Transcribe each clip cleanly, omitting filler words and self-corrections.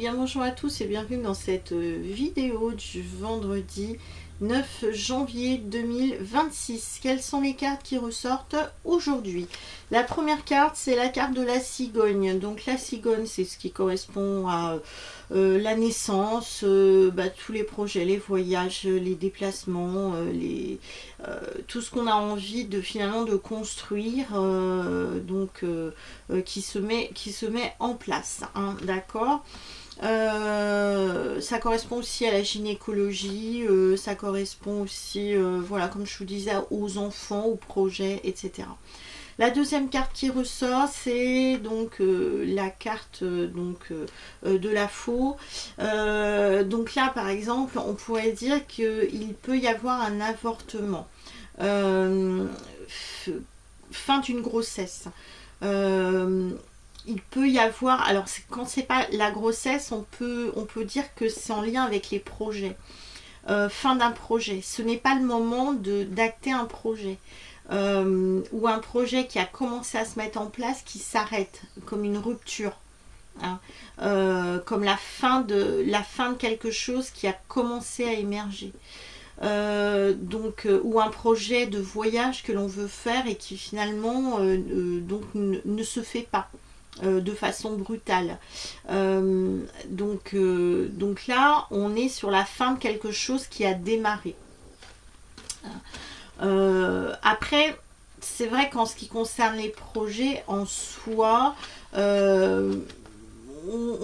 bien bonjour à tous et bienvenue dans cette vidéo du vendredi 9 janvier 2026. Quelles sont les cartes qui ressortent aujourd'hui? La première carte, c'est la carte de la cigogne. Donc la cigogne, c'est ce qui correspond à la naissance, tous les projets, les voyages, les déplacements, tout ce qu'on a envie de finalement de construire, qui se met en place, hein, d'accord. Ça correspond aussi à la gynécologie, ça correspond aussi, voilà, comme je vous disais, aux enfants, aux projets, etc. La deuxième carte qui ressort, c'est donc la carte de la faux. Donc là, par exemple, on pourrait dire qu'il peut y avoir un avortement, fin d'une grossesse. Il peut y avoir, alors quand c'est pas la grossesse, on peut dire que c'est en lien avec les projets, fin d'un projet. Ce n'est pas le moment d'acter un projet, ou un projet qui a commencé à se mettre en place qui s'arrête, comme une rupture, hein, comme la fin de quelque chose qui a commencé à émerger. Ou un projet de voyage que l'on veut faire et qui finalement ne se fait pas de façon brutale. Donc là, on est sur la fin de quelque chose qui a démarré. Après, c'est vrai qu'en ce qui concerne les projets en soi, on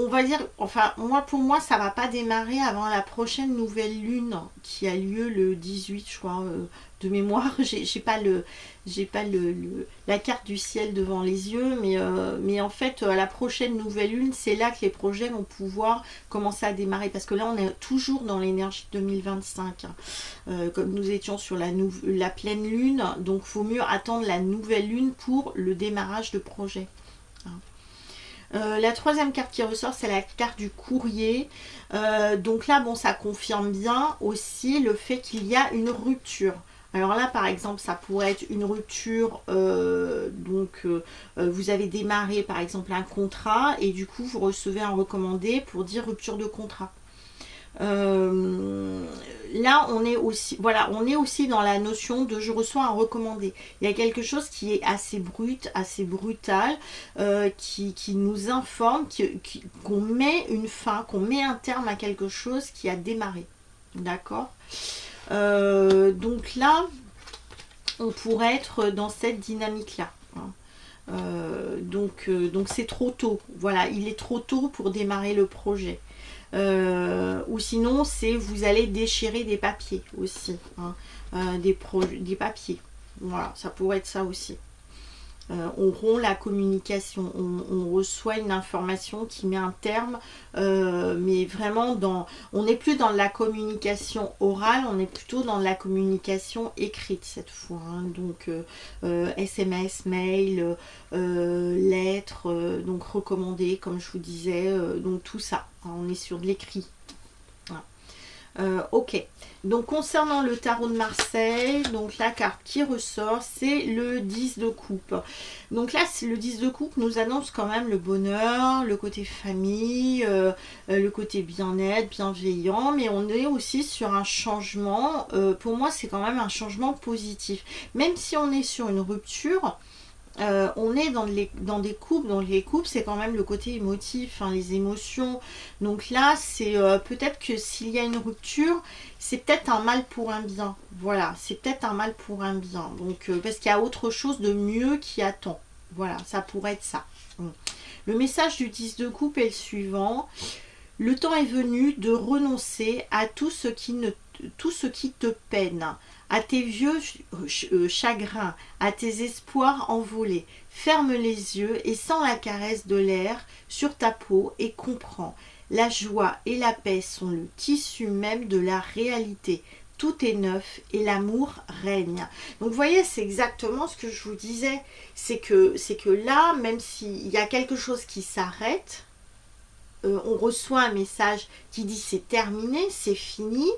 va dire, enfin, pour moi, ça va pas démarrer avant la prochaine nouvelle lune qui a lieu le 18, je crois, de mémoire. J'ai pas la carte du ciel devant les yeux, mais en fait, la prochaine nouvelle lune, c'est là que les projets vont pouvoir commencer à démarrer, parce que là, on est toujours dans l'énergie 2025, hein. Comme nous étions sur la pleine lune, donc il vaut mieux attendre la nouvelle lune pour le démarrage de projet, hein. La troisième carte qui ressort, c'est la carte du courrier. Donc là, bon, ça confirme bien aussi le fait qu'il y a une rupture. Alors là, par exemple, ça pourrait être une rupture, vous avez démarré par exemple un contrat et du coup vous recevez un recommandé pour dire rupture de contrat. Là on est aussi, voilà, on est aussi dans la notion de je reçois un recommandé. Il y a quelque chose qui est assez brut, assez brutal, qui nous informe qu'on met une fin, qu'on met un terme à quelque chose qui a démarré, d'accord. Donc là on pourrait être dans cette dynamique là, hein. Donc c'est trop tôt, voilà, il est trop tôt pour démarrer le projet. Ou sinon c'est vous allez déchirer des papiers aussi, hein, des papiers, voilà, ça pourrait être ça aussi. On rompt la communication, on reçoit une information qui met un terme, mais vraiment on n'est plus dans la communication orale, on est plutôt dans la communication écrite cette fois, hein. Donc SMS, mail, lettres, donc recommandées comme je vous disais, donc tout ça, hein, on est sur de l'écrit. Ok, donc concernant le tarot de Marseille, donc la carte qui ressort, c'est le 10 de coupe. Donc là, le 10 de coupe nous annonce quand même le bonheur, le côté famille, le côté bien-être, bienveillant, mais on est aussi sur un changement. Pour moi, c'est quand même un changement positif. Même si on est sur une rupture, on est dans des couples, donc les couples c'est quand même le côté émotif, hein, les émotions. Donc là c'est peut-être que s'il y a une rupture, c'est peut-être un mal pour un bien, voilà, c'est peut-être un mal pour un bien, donc parce qu'il y a autre chose de mieux qui attend, voilà, ça pourrait être ça. Le message du 10 de coupe est le suivant: le temps est venu de renoncer à tout ce qui te peine, à tes vieux chagrins, à tes espoirs envolés. Ferme les yeux et sens la caresse de l'air sur ta peau et comprends. La joie et la paix sont le tissu même de la réalité. Tout est neuf et l'amour règne. Donc vous voyez, c'est exactement ce que je vous disais. C'est que là, même s'il y a quelque chose qui s'arrête, on reçoit un message qui dit c'est terminé, c'est fini.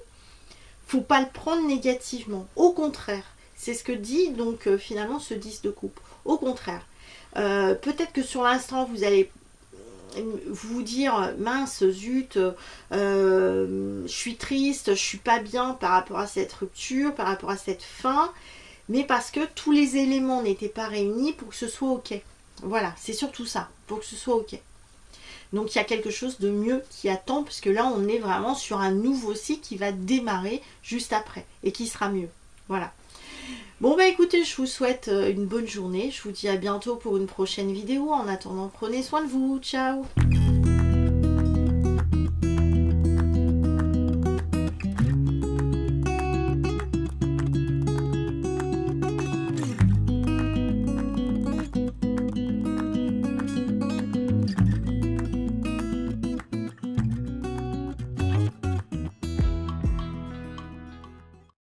Faut pas le prendre négativement. Au contraire, c'est ce que dit donc finalement ce 10 de coupe. Au contraire, peut-être que sur l'instant vous allez vous dire mince, zut, je suis triste, je suis pas bien par rapport à cette rupture, par rapport à cette fin, mais parce que tous les éléments n'étaient pas réunis pour que ce soit ok. Voilà, c'est surtout ça, pour que ce soit ok. Donc il y a quelque chose de mieux qui attend, parce que là on est vraiment sur un nouveau cycle qui va démarrer juste après et qui sera mieux. Voilà. Bon bah écoutez, je vous souhaite une bonne journée. Je vous dis à bientôt pour une prochaine vidéo. En attendant, prenez soin de vous. Ciao!